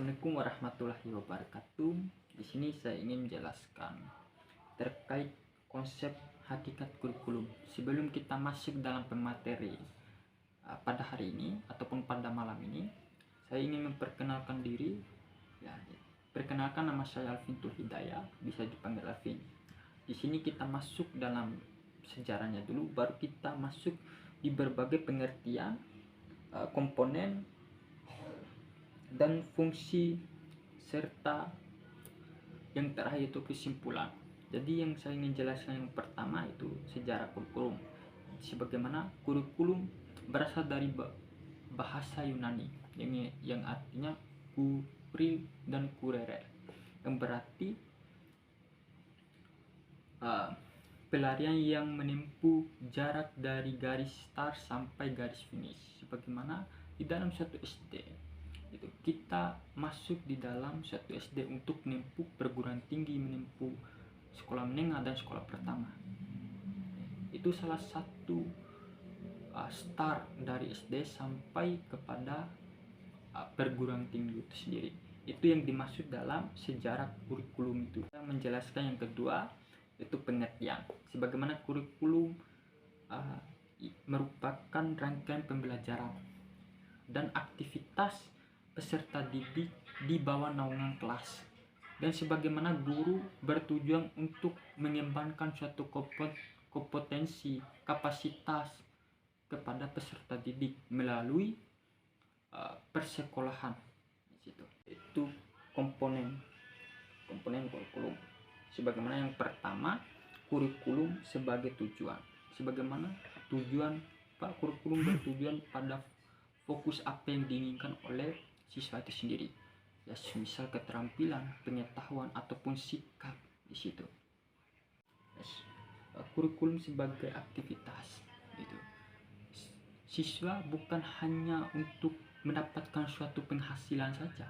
Assalamualaikum warahmatullahi wabarakatuh. Di sini saya ingin menjelaskan terkait konsep hakikat kurikulum. Sebelum kita masuk dalam pemateri pada hari ini ataupun pada malam ini, saya ingin memperkenalkan diri. Ya, perkenalkan, nama saya Alvin Hidayah, bisa dipanggil Alvin. Di sini kita masuk dalam sejarahnya dulu, baru kita masuk di berbagai pengertian komponen dan fungsi, serta yang terakhir itu kesimpulan. Jadi yang saya ingin jelaskan yang pertama itu sejarah kurikulum. Sebagaimana kurikulum berasal dari bahasa Yunani yang artinya kuri dan kurere, yang berarti pelarian yang menempuh jarak dari garis start sampai garis finish. Sebagaimana di dalam suatu SD itu kita masuk di dalam suatu SD untuk menempuh perguruan tinggi, menempuh sekolah menengah dan sekolah pertama. Itu salah satu start dari SD sampai kepada perguruan tinggi itu sendiri. Itu yang dimaksud dalam sejarah kurikulum itu. Saya menjelaskan yang kedua, itu pengertian. Sebagaimana kurikulum merupakan rangkaian pembelajaran dan aktivitas peserta didik di bawah naungan kelas, dan sebagaimana guru bertujuan untuk mengembangkan suatu kompetensi kapasitas kepada peserta didik melalui persekolahan. Itu komponen kurikulum. Sebagaimana yang pertama, kurikulum sebagai tujuan. Sebagaimana tujuan kurikulum bertujuan pada fokus apa yang diinginkan oleh siswa itu sendiri, ya, misal keterampilan, pengetahuan ataupun sikap di situ. Kurikulum sebagai aktivitas gitu. Siswa bukan hanya untuk mendapatkan suatu penghasilan saja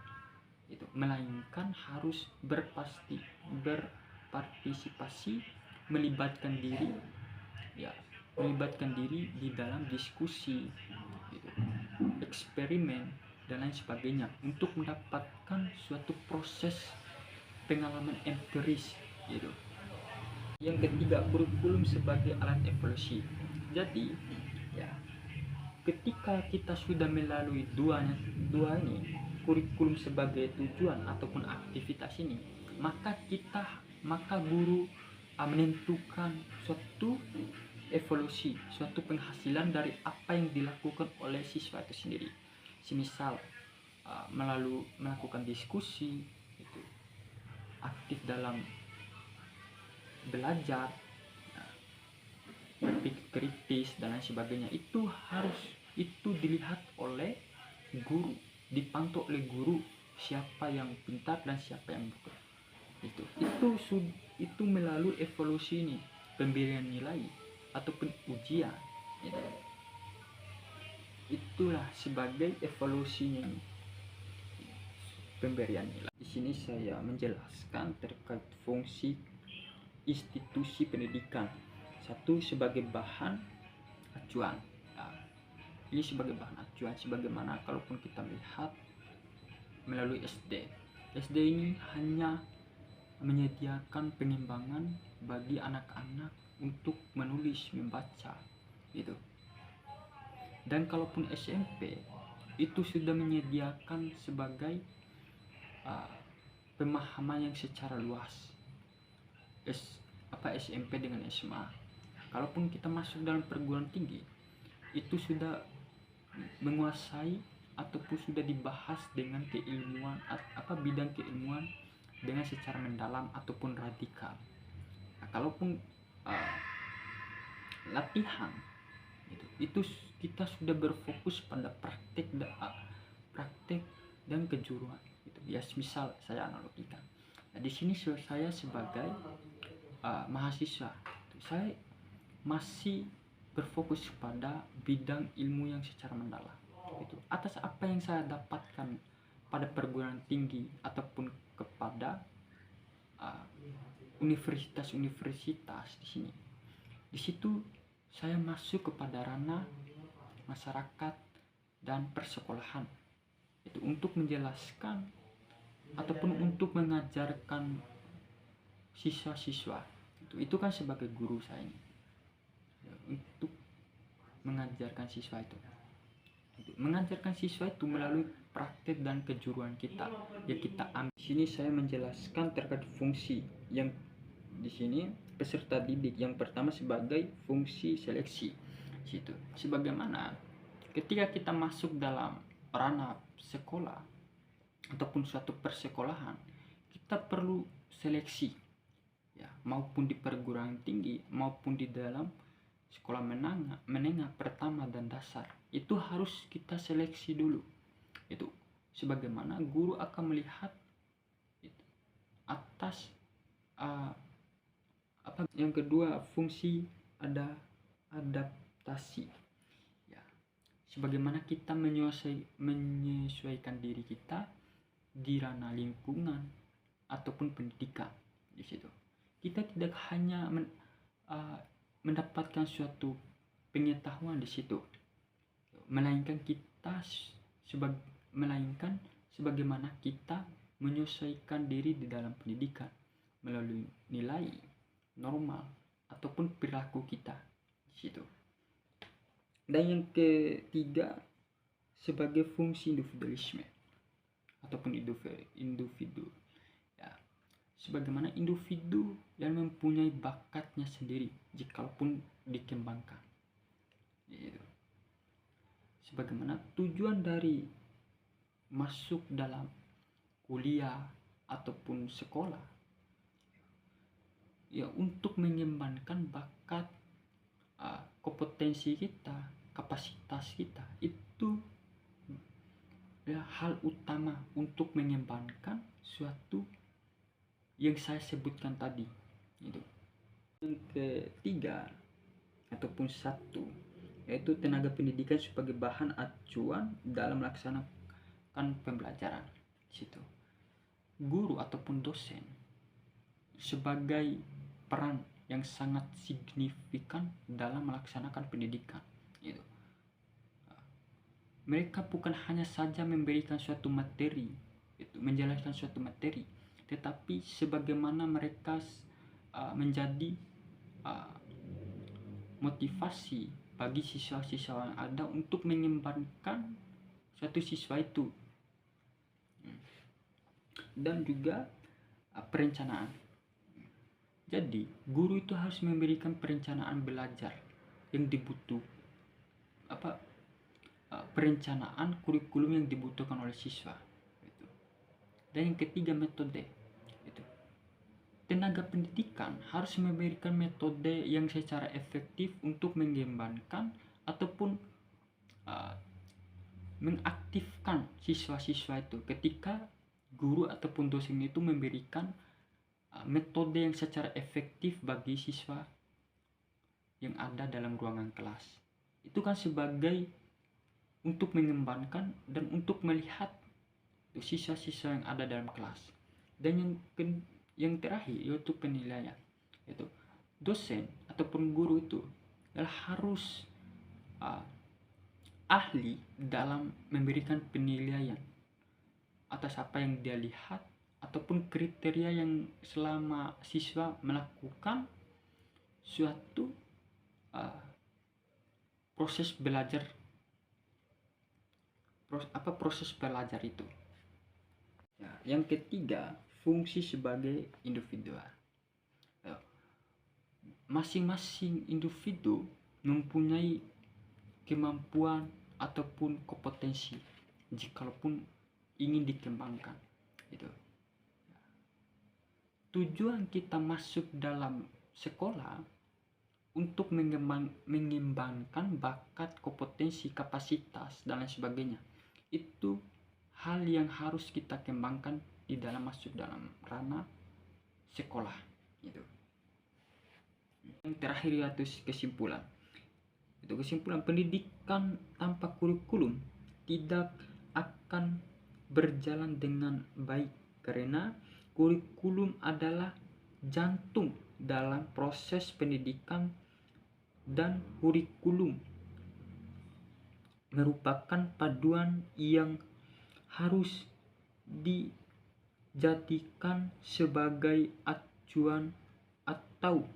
itu, melainkan harus berpartisipasi, melibatkan diri di dalam diskusi gitu, eksperimen dan lain sebagainya untuk mendapatkan suatu proses pengalaman empiris gitu. Yang ketiga, kurikulum sebagai alat evaluasi. Jadi ya, ketika kita sudah melalui dua ini, kurikulum sebagai tujuan ataupun aktivitas ini, maka guru menentukan suatu evaluasi, suatu penghasilan dari apa yang dilakukan oleh siswa itu sendiri. Semisal melakukan diskusi itu, aktif dalam belajar, berpikir kritis dan lain sebagainya, itu dilihat oleh guru, dipantau oleh guru siapa yang pintar dan siapa yang bukan. Itu melalui evaluasi ini, pemberian nilai ataupun ujian gitu. Itulah sebagai evaluasinya, pemberian nilai. Di sini saya menjelaskan terkait fungsi institusi pendidikan. Satu, sebagai bahan acuan. Ini sebagai bahan acuan, sebagaimana kalaupun kita melihat melalui SD ini hanya menyediakan pengembangan bagi anak-anak untuk menulis, membaca gitu. Dan kalaupun SMP itu sudah menyediakan sebagai pemahaman yang secara luas, SMP dengan SMA. Kalaupun kita masuk dalam perguruan tinggi, itu sudah menguasai ataupun sudah dibahas dengan keilmuan bidang keilmuan dengan secara mendalam ataupun radikal. Nah, kalaupun latihan itu kita sudah berfokus pada praktek dan kejuruan gitu. Ya, misal saya analogikan. Nah, di sini saya sebagai mahasiswa, saya masih berfokus pada bidang ilmu yang secara mendalam itu, atas apa yang saya dapatkan pada perguruan tinggi ataupun kepada universitas-universitas di sini. Di situ saya masuk kepada ranah masyarakat dan persekolahan itu untuk menjelaskan ataupun untuk mengajarkan siswa-siswa. Itu kan sebagai guru saya ini, untuk mengajarkan siswa itu. Mengajarkan siswa itu melalui praktek dan kejuruan kita yang kita ambil. Di sini saya menjelaskan terkait fungsi yang di sini peserta didik. Yang pertama sebagai fungsi seleksi. Situ. Sebagaimana ketika kita masuk dalam ranah sekolah ataupun suatu persekolahan, kita perlu seleksi, ya, maupun di perguruan tinggi maupun di dalam sekolah menengah pertama dan dasar, itu harus kita seleksi dulu. Itu sebagaimana guru akan melihat itu atas yang kedua fungsi ada adaptasi, ya, sebagaimana kita menyesuaikan diri kita di ranah lingkungan ataupun pendidikan. Di situ kita tidak hanya mendapatkan suatu pengetahuan di situ, melainkan sebagaimana kita menyesuaikan diri di dalam pendidikan melalui nilai, normal ataupun perilaku kita di situ. Dan yang ketiga sebagai fungsi individualisme ataupun individu, ya, sebagaimana individu yang mempunyai bakatnya sendiri jikalaupun dikembangkan. Gitu. Sebagaimana tujuan dari masuk dalam kuliah ataupun sekolah, ya, untuk mengembangkan bakat, kompetensi kita, kapasitas kita. Itu ya hal utama untuk mengembangkan suatu yang saya sebutkan tadi. Itu. Yang ketiga ataupun satu, yaitu tenaga pendidikan sebagai bahan acuan dalam melaksanakan pembelajaran. Situ. Guru ataupun dosen sebagai peran yang sangat signifikan dalam melaksanakan pendidikan. Itu. Mereka bukan hanya saja memberikan suatu materi, itu menjelaskan suatu materi, tetapi sebagaimana mereka menjadi motivasi bagi siswa-siswa yang ada untuk mengembangkan suatu siswa itu. Dan juga perencanaan. Jadi guru itu harus memberikan perencanaan belajar yang dibutuhkan, perencanaan kurikulum yang dibutuhkan oleh siswa. Dan yang ketiga metode. Tenaga pendidikan harus memberikan metode yang secara efektif untuk mengembangkan ataupun mengaktifkan siswa-siswa itu ketika guru ataupun dosen itu memberikan metode yang secara efektif bagi siswa yang ada dalam ruangan kelas. Itu kan sebagai untuk mengembangkan dan untuk melihat siswa-siswa yang ada dalam kelas. Dan yang terakhir yaitu penilaian. Itu dosen ataupun guru itu harus ahli dalam memberikan penilaian atas apa yang dia lihat ataupun kriteria yang selama siswa melakukan suatu proses belajar itu. Ya, yang ketiga fungsi sebagai individual. Masing-masing individu mempunyai kemampuan ataupun kompetensi jikalaupun ingin dikembangkan. Itu. Tujuan kita masuk dalam sekolah untuk mengembangkan bakat, kompetensi, kapasitas dan lain sebagainya. Itu hal yang harus kita kembangkan di dalam masuk dalam ranah sekolah. Gitu. Yang terakhir yaitu kesimpulan. Itu kesimpulan, pendidikan tanpa kurikulum tidak akan berjalan dengan baik karena kurikulum adalah jantung dalam proses pendidikan dan kurikulum merupakan paduan yang harus jadikan sebagai acuan atau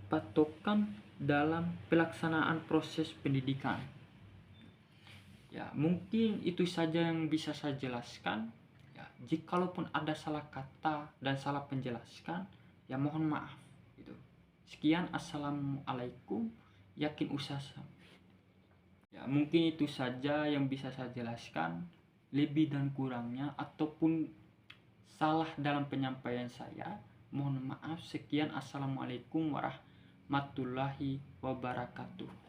patokan dalam pelaksanaan proses pendidikan. Ya, mungkin itu saja yang bisa saya jelaskan. Ya, jikalaupun ada salah kata dan salah penjelaskan, ya mohon maaf. Gitu. Sekian, assalamualaikum. Yakin usaha. Ya, mungkin itu saja yang bisa saya jelaskan. Lebih dan kurangnya ataupun salah dalam penyampaian saya, mohon maaf. Sekian, assalamualaikum warahmatullahi wabarakatuh.